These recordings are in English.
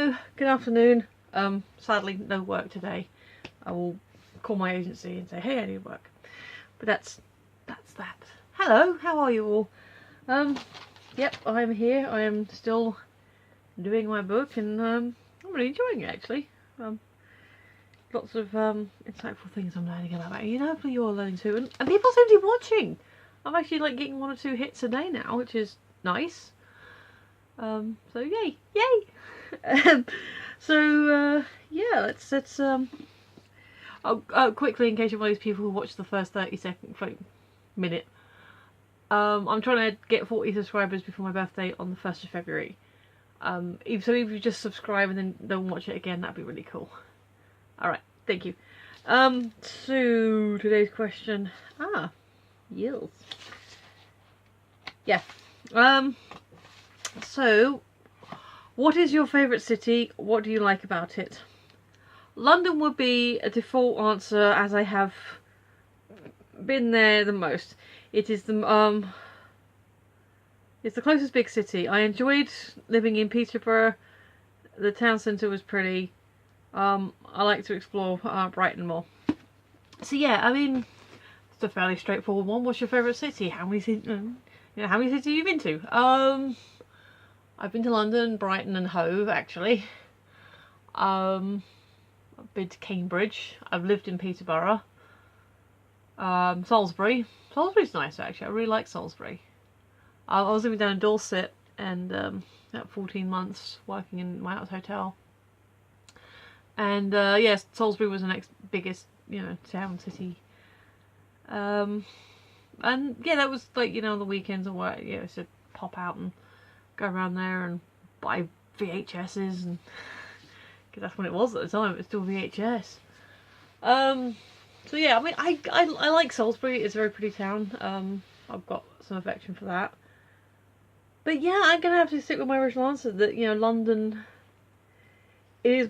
Hello, good afternoon. Sadly no work today. I will call my agency and say, hey, I need work. But that's that. Hello, how are you all? Yep, I'm here. I am still doing my book and I'm really enjoying it actually. Lots of insightful things I'm learning about it. You know, hopefully you're learning too. And people seem to be watching. I'm actually like getting 1 or 2 hits a day now, which is nice. So yay. Yeah, let's quickly, in case you're one of those people who watch the first 30-minute, I'm trying to get 40 subscribers before my birthday on the 1st of February. If you just subscribe and then don't watch it again, that'd be really cool. Alright, thank you. So today's question. Yields. Yeah. So, what is your favourite city? What do you like about it? London would be a default answer, as I have been there the most. It is it's the closest big city. I enjoyed living in Peterborough. The town centre was pretty. I like to explore Brighton more. So yeah, I mean, it's a fairly straightforward one. What's your favourite city? How many cities have you been to? I've been to London, Brighton and Hove, actually. I've been to Cambridge. I've lived in Peterborough. Salisbury. Salisbury's nice, actually. I really like Salisbury. I was living down in Dorset and about 14 months working in my house hotel. And yes, Salisbury was the next biggest, town, city. And yeah, that was like, on the weekends or what, so pop out and go around there and buy VHSs, and because that's when it was at the time. It was still VHS. So yeah, I mean, I like Salisbury. It's a very pretty town. I've got some affection for that. But yeah, I'm gonna have to stick with my original answer that London. It is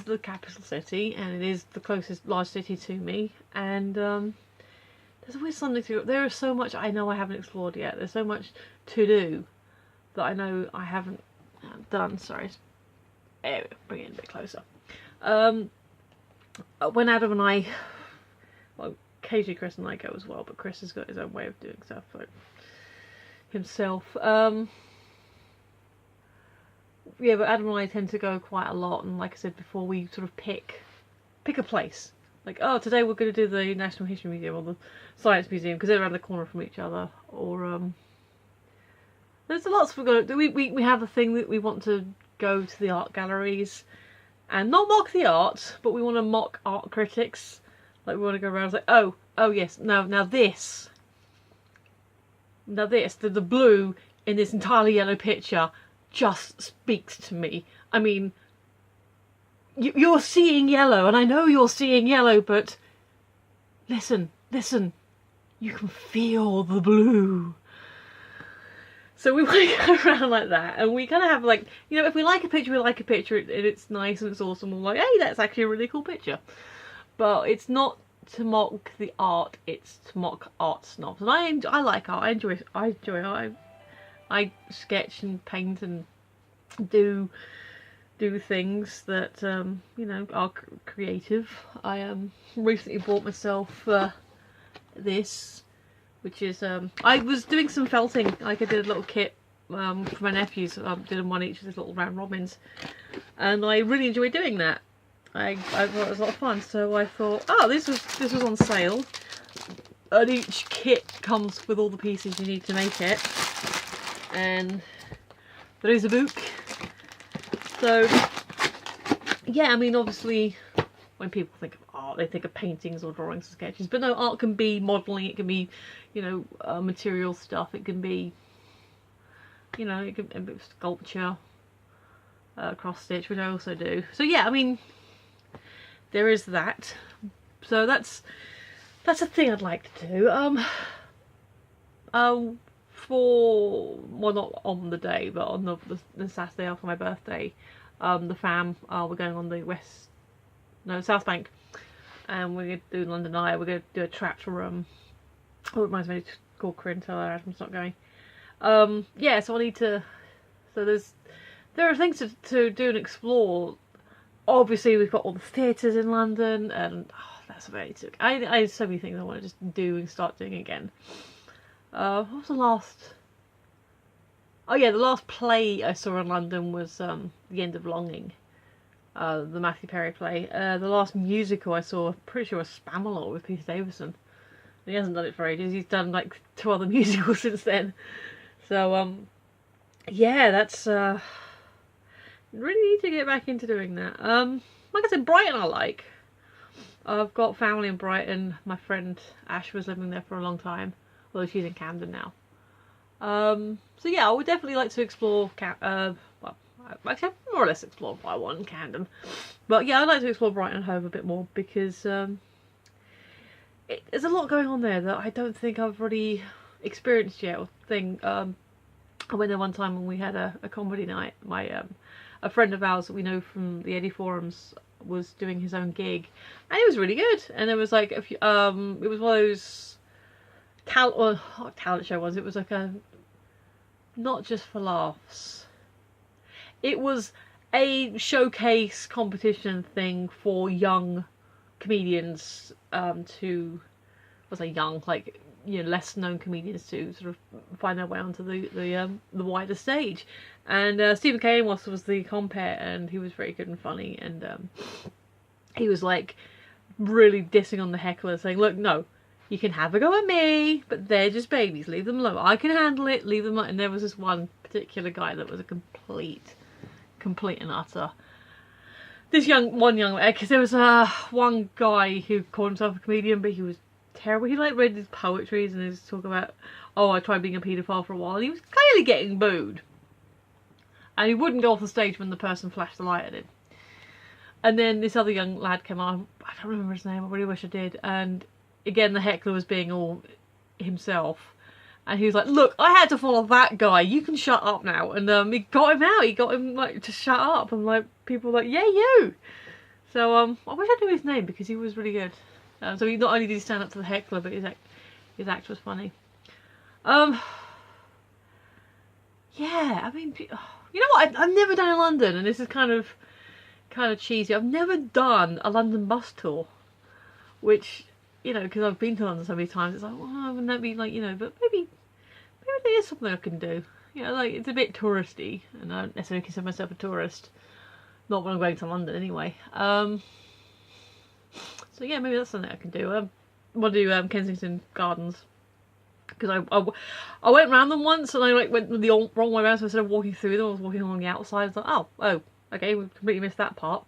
the capital city, and it is the closest large city to me. And there's always something to. There is so much I know I haven't explored yet. There's so much to do that I know I haven't done. Sorry, bring it in a bit closer. When Adam and I, well, occasionally Chris and I go as well, but Chris has got his own way of doing stuff like himself. Yeah, but Adam and I tend to go quite a lot, and like I said before, we sort of pick a place. Like, oh, today we're going to do the National History Museum or the Science Museum because they're around the corner from each other, or there's lots we're going to do. We have a thing that we want to go to the art galleries and not mock the art, but we want to mock art critics. Like, we want to go around and say, oh yes, now this, the blue in this entirely yellow picture just speaks to me. I mean, you're seeing yellow, and I know you're seeing yellow, but listen, you can feel the blue. So we want to go around like that, and we kind of have like, if we like a picture, we like a picture, and it's nice and it's awesome. We're like, hey, that's actually a really cool picture. But it's not to mock the art; it's to mock art snobs. And I like art. I enjoy art. I sketch and paint and do things that are creative. I recently bought myself this. Which is, I was doing some felting. Like, I did a little kit for my nephews. Did them one each of these little round robins. And I really enjoyed doing that. I thought it was a lot of fun. So I thought, oh, this was on sale. And each kit comes with all the pieces you need to make it. And there is a book. So, yeah, I mean, obviously, when people think of art, they think of paintings or drawings or sketches. But no, art can be modelling, it can be, material stuff, it can be, it can be sculpture, cross stitch, which I also do. So yeah, I mean, there is that. So that's a thing I'd like to do. Well, not on the day, but on the Saturday after my birthday, the fam, we're going on the South Bank, and we're going to do London Eye. We're going to do a trapped room. Oh, it reminds me to call Corinne, tell her Adam's not going. Yeah, so I need to, so there's there are things to do and explore. Obviously, we've got all the theatres in London, and that's amazing. I have so many things I want to just do and start doing again. What was the last? Oh yeah, the last play I saw in London was The End of Longing, the Matthew Perry play. The last musical I saw, I'm pretty sure, was Spamalot with Peter Davison. He hasn't done it for ages. He's done like 2 other musicals since then. So yeah, that's really need to get back into doing that. Like I said, Brighton I like. I've got family in Brighton. My friend Ash was living there for a long time, although she's in Camden now. So yeah, I would definitely like to explore well, actually I've more or less explored what I want in Camden. But yeah, I'd like to explore Brighton and Hove a bit more, because there's a lot going on there that I don't think I've really experienced yet. I went there one time when we had a comedy night. A friend of ours that we know from the Eddie Forums was doing his own gig, and it was really good. And there was like it was one of those talent show ones. It was like a not just for laughs. It was a showcase competition thing for young comedians to, was I young, like, you know, less known comedians to sort of find their way onto the wider stage. And Stephen Kane was the compere, and he was very good and funny, and he was like really dissing on the heckler, saying, look, no, you can have a go at me, but they're just babies, leave them alone, I can handle it, leave them alone. And there was this one particular guy that was a complete and utter, because there was one guy who called himself a comedian, but he was terrible. He like read his poetries and he was talking about, oh, I tried being a paedophile for a while, and he was clearly getting booed, and he wouldn't go off the stage when the person flashed the light at him. And then this other young lad came on, I don't remember his name, I really wish I did, and again the heckler was being all himself, and he was like, look, I had to follow that guy, you can shut up now. And he got him out, he got him like to shut up, and like people were like, yeah, you. So I wish I knew his name, because he was really good. So he not only did he stand up to the heckler, but his act was funny. Yeah, I mean, you know what, I've never done in London, and this is kind of cheesy, I've never done a London bus tour, which, you know, because I've been to London so many times, it's like, well, wouldn't that be like, you know, but maybe there is something I can do. You know, like, it's a bit touristy, and I don't necessarily consider myself a tourist. Not when I'm going to London, anyway. So yeah, maybe that's something I can do. I want to do Kensington Gardens, because I went around them once, and I like went the wrong way around, so instead of walking through them, I was walking along the outside. I was like, oh, okay, we completely missed that part.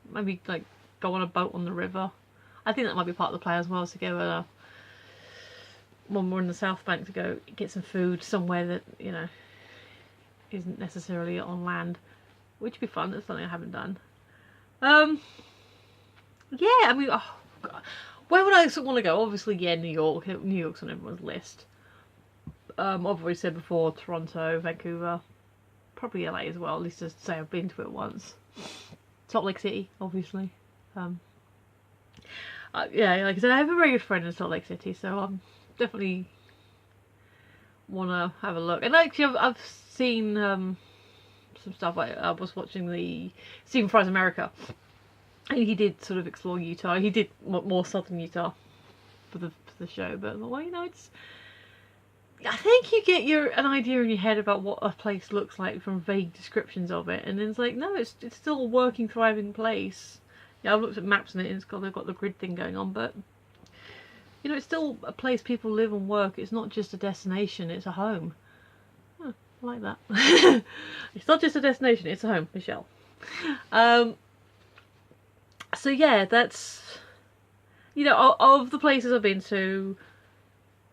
Maybe like go on a boat on the river. I think that might be part of the plan as well, to go when we're in the South Bank, to go get some food somewhere that, you know, isn't necessarily on land, which would be fun. That's something I haven't done. Yeah, I mean, oh God, where would I want to go? Obviously, yeah, New York. New York's on everyone's list. I've already said before, Toronto, Vancouver, probably LA as well, at least to say I've been to it once. Salt Lake City, obviously. Yeah, like I said, I have a very good friend in Salt Lake City, so definitely want to have a look. And actually, I've seen some stuff. I was watching the Stephen Fry's America, and he did sort of explore Utah. He did more southern Utah for the show, but well, you know, it's, I think you get an idea in your head about what a place looks like from vague descriptions of it, and then it's like, no, it's still a working, thriving place. Yeah, I've looked at maps and they've got the grid thing going on, but you know, it's still a place people live and work. It's not just a destination, it's a home. Oh, I like that. It's not just a destination, it's a home, Michelle. So yeah, that's, you know, of the places I've been to,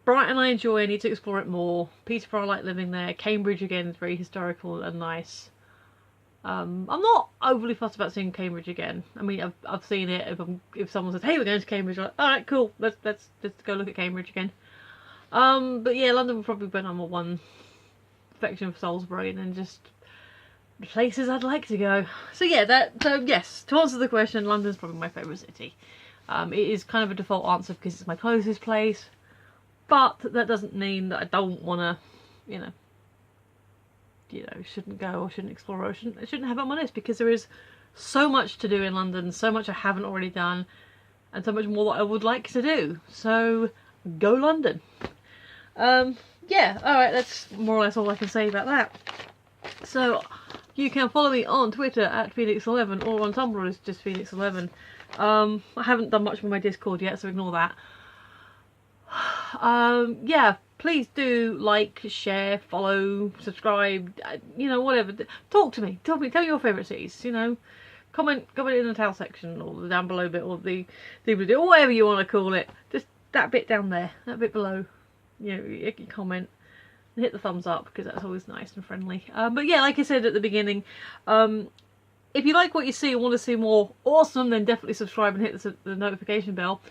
Brighton I enjoy, I need to explore it more. Peterborough I like living there. Cambridge again is very historical and nice. I'm not overly fussed about seeing Cambridge again. I mean, I've seen it. If someone says, "Hey, we're going to Cambridge," I'm like, all right, cool. Let's go look at Cambridge again. But yeah, London would probably be number one. Affection for Salisbury, and then just places I'd like to go. So yeah, yes, to answer the question, London's probably my favourite city. It is kind of a default answer because it's my closest place, but that doesn't mean that I don't want to, you know, you know, shouldn't go or shouldn't explore or I shouldn't have it on my list, because there is so much to do in London, so much I haven't already done, and so much more that I would like to do. So go London. Yeah, alright, that's more or less all I can say about that. So you can follow me on Twitter at Phoenix11, or on Tumblr as just Phoenix11. I haven't done much with my Discord yet, so ignore that. Yeah, please do like, share, follow, subscribe, you know, whatever. Talk to me, tell me your favourite cities, you know. Comment in the towel section, or the down below bit, or the doobly-doo, or whatever you want to call it. Just that bit down there, that bit below. You know, you can comment and hit the thumbs up, because that's always nice and friendly. But yeah, like I said at the beginning, if you like what you see and want to see more awesome, then definitely subscribe and hit the notification bell.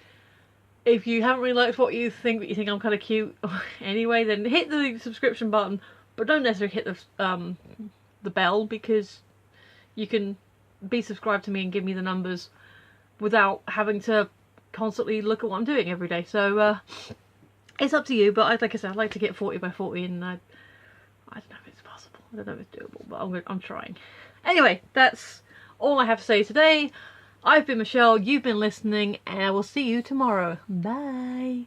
If you haven't really liked what you think, but you think I'm kind of cute anyway, then hit the subscription button, but don't necessarily hit the bell, because you can be subscribed to me and give me the numbers without having to constantly look at what I'm doing every day. So it's up to you, but like I said, I'd like to get 40 by 40, and I don't know if it's possible. I don't know if it's doable, but I'm trying. Anyway, that's all I have to say today. I've been Michelle, you've been listening, and I will see you tomorrow. Bye!